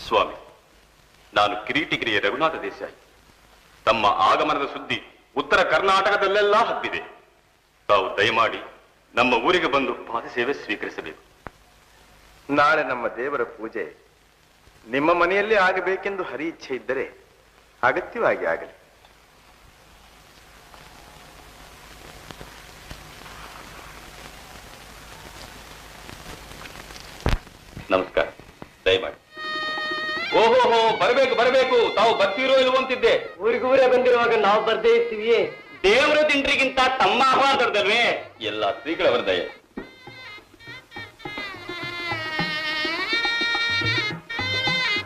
ಸ್ವಾಮಿ, ನಾನು ಕಿರೀಟಿಗಿರಿಯ ರಘುನಾಥ ದೇಸಾಯಿ. ತಮ್ಮ ಆಗಮನದ ಸುದ್ದಿ ಉತ್ತರ ಕರ್ನಾಟಕದಲ್ಲೆಲ್ಲ ಹಬ್ಬಿದೆ. ತಾವು ದಯಮಾಡಿ ನಮ್ಮ ಊರಿಗೆ ಬಂದು ಪಾದಸೇವೆ ಸ್ವೀಕರಿಸಬೇಕು. ನಾಳೆ ನಮ್ಮ ದೇವರ ಪೂಜೆ ನಿಮ್ಮ ಮನೆಯಲ್ಲಿ ಆಗಬೇಕೆಂದು ಹರಿ ಇಚ್ಛೆ ಇದ್ದರೆ ಅಗತ್ಯವಾಗಿ ಆಗಲಿ. ನಮಸ್ಕಾರ. ದಯಮಾಡಿ. ಓಹೋ, ಬರಬೇಕು ಬರಬೇಕು. ತಾವು ಬರ್ತೀರೋ ಇಲ್ವೋ ಅಂತಿದ್ದೆ. ಊರಿಗೂರೇ ಬಂದಿರುವಾಗ ನಾವು ಬರ್ದೇ ಇರ್ತೀವಿ. ದೇವರ ತಿಂಡ್ರಿಗಿಂತ ತಮ್ಮ ಆಹ್ವಾನದಲ್ವೇ ಎಲ್ಲ ಶ್ರೀಗಳವರ ದಯ.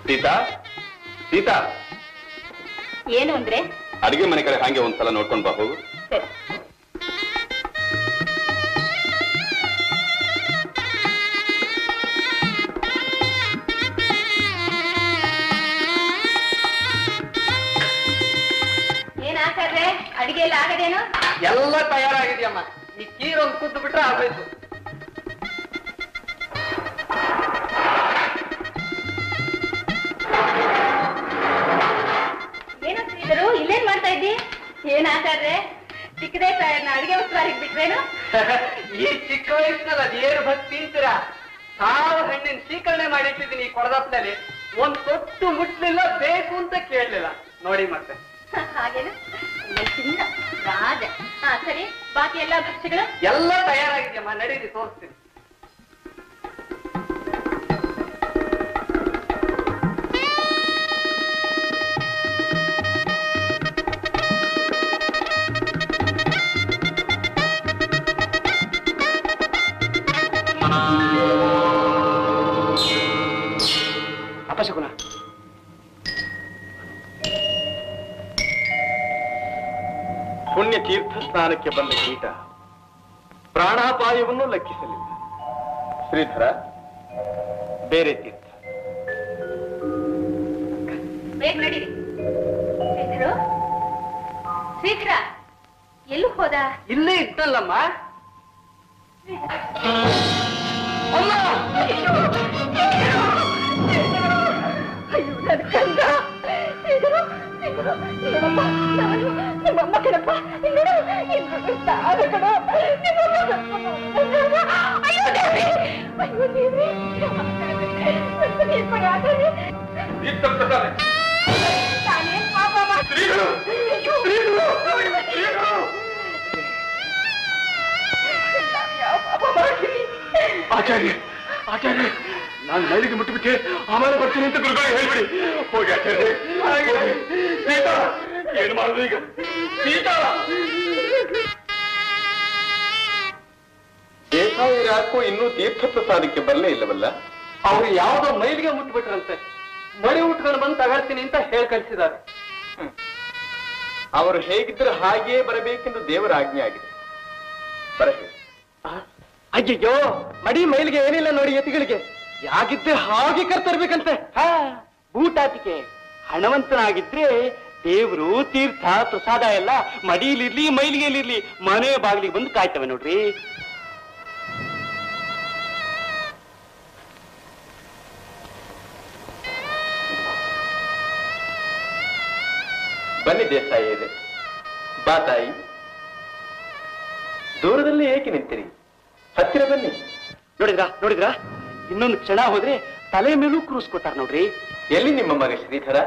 ಸೀತಾ, ಸೀತಾ, ಏನು ಅಂದ್ರೆ? ಅಡಿಗೆ ಮನೆ ಕಡೆ ಹಾಗೆ ಒಂದ್ಸಲ ನೋಡ್ಕೊಂಡು ಬಾ ಹೋಗು. ಏನಾಗ್ತದೆ? ಅಡಿಗೆ ಎಲ್ಲ ಆಗದೇನು? ಎಲ್ಲ ತಯಾರಾಗಿದೆಯಮ್ಮ. ಈ ಕೀರೊಂದು ಕುದ್ದು ಬಿಟ್ರೆ ಆಗೋಯ್ತು. ಏನು ಶ್ರೀಧರು, ಇಲ್ಲೇನ್ ಮಾಡ್ತಾ ಇದ್ದಿ? ಏನಾಗ್ತದೆ? ಚಿಕ್ಕದೇ ಅಡಿಗೆ ಉತ್ಸವಕ್ಕೆ ಬಿಟ್ರೇನು? ಈ ಚಿಕ್ಕ ವಯಸ್ಸಿನಲ್ಲಿ ಅದೇನು ಭಕ್ತಿ ಅಂತೀರಾ? ಸಾವು ಹಣ್ಣಿನ ಸ್ವೀಕರಣೆ ಮಾಡಿಟ್ಟಿದ್ದೀನಿ ಈ ಕೊಡದಪ್ಪನಲ್ಲಿ. ಒಂದ್ ತೊಟ್ಟು ಮುಟ್ಲಿಲ್ಲ, ಬೇಕು ಅಂತ ಕೇಳಲಿಲ್ಲ ನೋಡಿ. ಮತ್ತೆ ಹಾಗೇನು? ಚಿನ್ನ ರಾಜ. ಸರಿ, ಬಾಕಿ ಎಲ್ಲ ಭಕ್ಷ್ಯಗಳು ಎಲ್ಲ ತಯಾರಾಗಿದೆಯಮ್ಮ. ನಡೀರಿ, ತೋರಿಸ್ತೀನಿ. ಅಪಶಕುನ, ಪುಣ್ಯ ತೀರ್ಥ ಸ್ನಾನಕ್ಕೆ ಬಂದ ಕೀಟ ಪ್ರಾಣಾಪಾಯವನ್ನು ಲೆಕ್ಕಿಸಲಿಲ್ಲ. ಶ್ರೀಧರ, ಬೇರೆ ತೀರ್ಥ. ಬೇಗ ನಡೀರಿ. ಶ್ರೀಧರು, ಶ್ರೀಧರ ಎಲ್ಲೂ ಹೋದ? ಇಲ್ಲೇ ಇದ್ದಲ್ಲಮ್ಮ. ಅಯ್ಯೋ ನನ್ನ ಕಂದ. ನಿಮ್ಮಮ್ಮ ಕಣಪ್ಪ. ಅಯ್ಯೋ ದೇವಿ, ಅಯ್ಯೋ ದೇವಿ, ನಾನೇನ್ ಪಾಪ ಮಾಡ್ತೀನಿ? ಆಚಾರ್ಯ, ಆಚಾರ್ಯ, ನಾನು ಮೈಲಿಗೆ ಮುಟ್ಟಿಬಿಟ್ಟೆ, ಆಮೇಲೆ ಬರ್ತೀನಿ ಅಂತ ಗುರುಗಳು ಹೇಳ್ಬಿಡಿ. ಹೋಗಿ ಆಚಾರ್ಯ. ಸೀತಾ, ಏನು ಮಾಡುದು ಈಗ? ಸೀತಾ, ದೇಸಾಯಿ ಯಾಕೋ ಇನ್ನೂ ತೀರ್ಥ ಪ್ರಸಾದಕ್ಕೆ ಬರಲೇ ಇಲ್ಲವಲ್ಲ? ಅವ್ರು ಯಾವ್ದೋ ಮೈಲಿಗೆ ಮುಟ್ಬಿಟ್ರಂತೆ. ಮಡಿ ಉಟ್ಕೊಂಡು ಬಂದು ತಗೊಳ್ತೀನಿ ಅಂತ ಹೇಳಿ ಕಳಿಸಿದ್ದಾರೆ. ಅವರು ಹೇಗಿದ್ದರೆ ಹಾಗೆಯೇ ಬರಬೇಕೆಂದು ದೇವರ ಆಜ್ಞೆ ಆಗಿದೆ. ಬರಬೇಕು. ಅಯ್ಯಯ್ಯೋ, ಮಡಿ ಮೈಲಿಗೆ ಏನಿಲ್ಲ ನೋಡಿ ಎತ್ತಿಗಳಿಗೆ. ಯಾಗಿದ್ರೆ ಹಾಗೆ ಕರ್ತರ್ಬೇಕಂತೆ. ಬೂಟಾಟಿಕೆ. ಹಣವಂತನಾಗಿದ್ರೆ ದೇವ್ರು ತೀರ್ಥ ಪ್ರಸಾದ ಎಲ್ಲ ಮಡಿಲಿರ್ಲಿ ಮೈಲಿಗೆಲಿರ್ಲಿ ಮನೆ ಬಾಗಿಲಿಗೆ ಬಂದು ಕಾಯ್ತವೆ ನೋಡ್ರಿ. ಬನ್ನಿ ದೇಸಾಯಿ ಇದೆ. ಬಾ ತಾಯಿ. ದೂರದಲ್ಲಿ ಏಕೆ ನಿಂತಿರಿ? ಹತ್ತಿರ ಬನ್ನಿ. ನೋಡಿದ್ರಾ ಇನ್ನೊಂದು ಕ್ಷಣ ಹೋದ್ರೆ ತಲೆ ಮೇಲೂ ಕ್ರೂಸ್ಕೋತಾರ ನೋಡ್ರಿ. ಎಲ್ಲಿ ನಿಮ್ಮ ಮಗ ಶ್ರೀಧರ?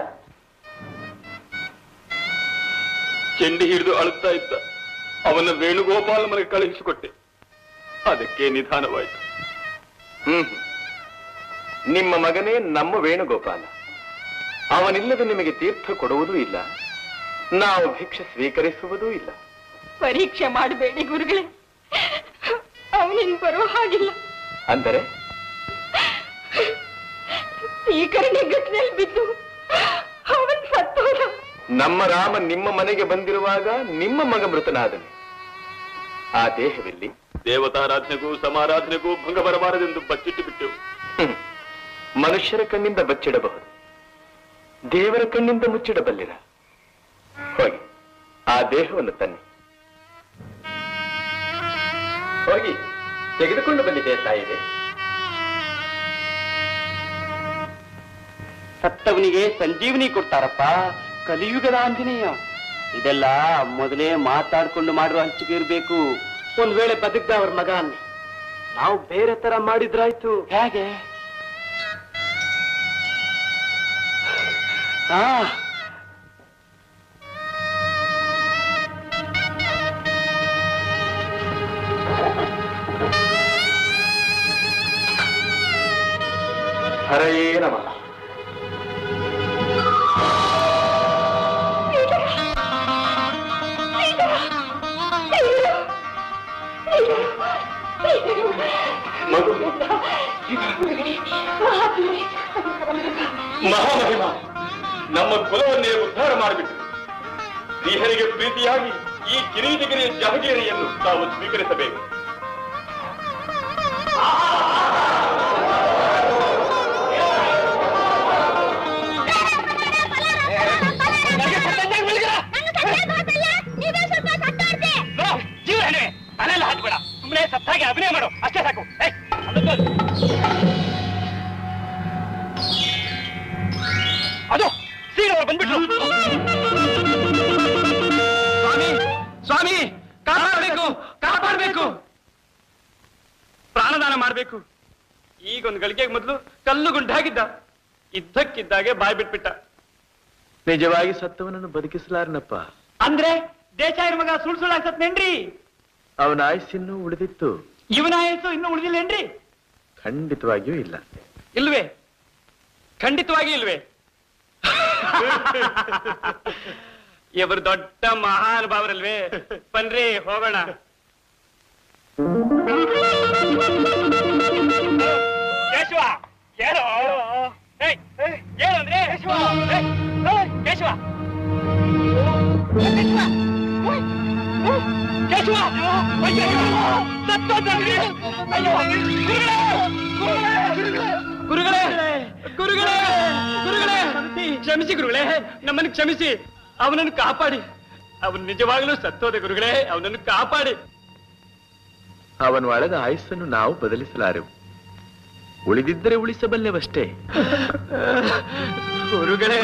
ಚೆಂಡಿ ಹಿಡಿದು ಅಳುತ್ತಾ ಇದ್ದ. ಅವನ ವೇಣುಗೋಪಾಲ ಮನೆಗೆ ಕಳುಹಿಸಿಕೊಟ್ಟೆ. ಅದಕ್ಕೆ ನಿಧಾನವಾಯಿತು. ನಿಮ್ಮ ಮಗನೇ ನಮ್ಮ ವೇಣುಗೋಪಾಲ. ಅವನಿಲ್ಲದೆ ನಿಮಗೆ ತೀರ್ಥ ಕೊಡುವುದೂ ಇಲ್ಲ, ನಾವು ಭಿಕ್ಷೆ ಸ್ವೀಕರಿಸುವುದೂ ಇಲ್ಲ. ಪರೀಕ್ಷೆ ಮಾಡಬೇಡಿ ಗುರುಗಳೇ, ಅವನಿನ್ ಬರೋ ಹಾಗಿಲ್ಲ. ಅಂದರೆ ಸ್ವೀಕರಣೆ ಘಟನೆಯಲ್ಲಿ ಬಿದ್ದು ಅವನ್ ಸತ್ತೋದ. ನಮ್ಮ ರಾಮ ನಿಮ್ಮ ಮನೆಗೆ ಬಂದಿರುವಾಗ ನಿಮ್ಮ ಮಗ ಮೃತನಾದನು. ಆ ದೇಹವೆಲ್ಲಿ? ದೇವತಾರಾಧನೆಗೂ ಸಮಾರಾಧನೆಗೂ ಭಂಗ ಬರಬಾರದೆಂದು ಬಚ್ಚಿಟ್ಟು ಬಿಟ್ಟೆವು. ಮನುಷ್ಯರ ಕಣ್ಣಿಂದ ಬಚ್ಚಿಡಬಹುದು, ದೇವರ ಕಣ್ಣಿಂದ ಮುಚ್ಚಿಡಬಲ್ಲಿರ. ಹೋಗಿ ಆ ದೇಹವನ್ನು ತನ್ನಿ. ಹೋಗಿ ತೆಗೆದುಕೊಂಡು ಬಂದಿದೆ ತಾಯಿದೆ. ಸತ್ತವನಿಗೆ ಸಂಜೀವನಿ ಕೊಡ್ತಾರಪ್ಪ, ಕಲಿಯುಗದ ಆಂಜನೇಯ. ಇದೆಲ್ಲ ಮೊದಲೇ ಮಾತಾಡ್ಕೊಂಡು ಮಾಡುವ ಹಂಚಿಕೆ ಇರಬೇಕು. ಒಂದ್ ವೇಳೆ ಬದುಕ್ದ ಅವ್ರ ಮಗ ಅನ್ನಿ, ನಾವು ಬೇರೆ ತರ ಮಾಡಿದ್ರಾಯ್ತು. ಹೇಗೆ? ಹರಯೇ ನಮಃ. ಮಹಾಮಹಿಮ ನಮ್ಮ ಕುಲವನ್ನೇ ಉದ್ಧಾರ ಮಾಡಿಬಿಟ್ಟು ಶ್ರೀಹರಿಗೆ ಪ್ರೀತಿಯಾಗಿ ಈ ಕಿರೀಟಗಿರಿಯ ಜಹಗೀರಿಯನ್ನು ತಾವು ಸ್ವೀಕರಿಸಬೇಕು. ಅಲ್ಲೆಲ್ಲ ಹಾಕ್ಬೇಡ, ಸುಮ್ಮನೆ ಸತ್ತಾಗಿ ಅಭಿನಯ ಮಾಡು, ಅಷ್ಟೇ ಸಾಕು. ಅದು ಸೀರವರು ಬಂದ್ಬಿಟ್ರು. ಸ್ವಾಮಿ ಸ್ವಾಮಿ, ಕಾಪಾಡಬೇಕು ಕಾಪಾಡಬೇಕು, ಪ್ರಾಣದಾನ ಮಾಡಬೇಕು. ಈಗೊಂದು ಗಳಿಗೆಗೆ ಮೊದಲು ಕಲ್ಲು ಗುಂಡಾಗಿದ್ದ, ಇದ್ದಕ್ಕಿದ್ದಾಗೆ ಬಾಯ್ ಬಿಟ್ಬಿಟ್ಟ. ನಿಜವಾಗಿ ಸತ್ತವನನ್ನು ಬದುಕಿಸಲಾರನಪ್ಪ. ಅಂದ್ರೆ ದೇಶಾಯರ ಮಗ ಸುಳ್ ಸುಳ್ಳಾಗ್ಸತ್ನೇನ್ರಿ? ಅವನ ಆಯುಸ್ಸಿನ್ನೂ ಉಳಿದಿತ್ತು. ಇವನ ಆಯಸ್ಸು ಇನ್ನೂ ಉಳಿದಿಲ್ಲೇನ್ರಿ? ಖಂಡಿತವಾಗಿಯೂ ಇಲ್ಲ. ಇಲ್ವೇ? ಖಂಡಿತವಾಗಿ ಇಲ್ವೇ? ಇವರು ದೊಡ್ಡ ಮಹಾನುಭಾವರಲ್ವೇ? ಬನ್ರಿ ಹೋಗೋಣ. ಕೇಶವ ಏನು ಏನು ಅಂದ್ರೆ? ಕೇಶವ ಕೇಶವ ಗುರುಗಳೇ ಗುರುಗಳೇ ಗುರುಗಳೇ, ಕ್ಷಮಿಸಿ ಗುರುಗಳೇ, ನಮ್ಮನ್ನು ಕ್ಷಮಿಸಿ. ಅವನನ್ನು ಕಾಪಾಡಿ. ಅವನು ನಿಜವಾಗಲೂ ಸತ್ತೋದೆ ಗುರುಗಳೇ, ಅವನನ್ನು ಕಾಪಾಡಿ. ಅವನು ಅಳೆದ ಆಯುಸ್ಸನ್ನು ನಾವು ಬದಲಿಸಲಾರೆವು, ಉಳಿದಿದ್ದರೆ ಉಳಿಸಬಲ್ಲೆವಷ್ಟೇ. ಗುರುಗಳೇ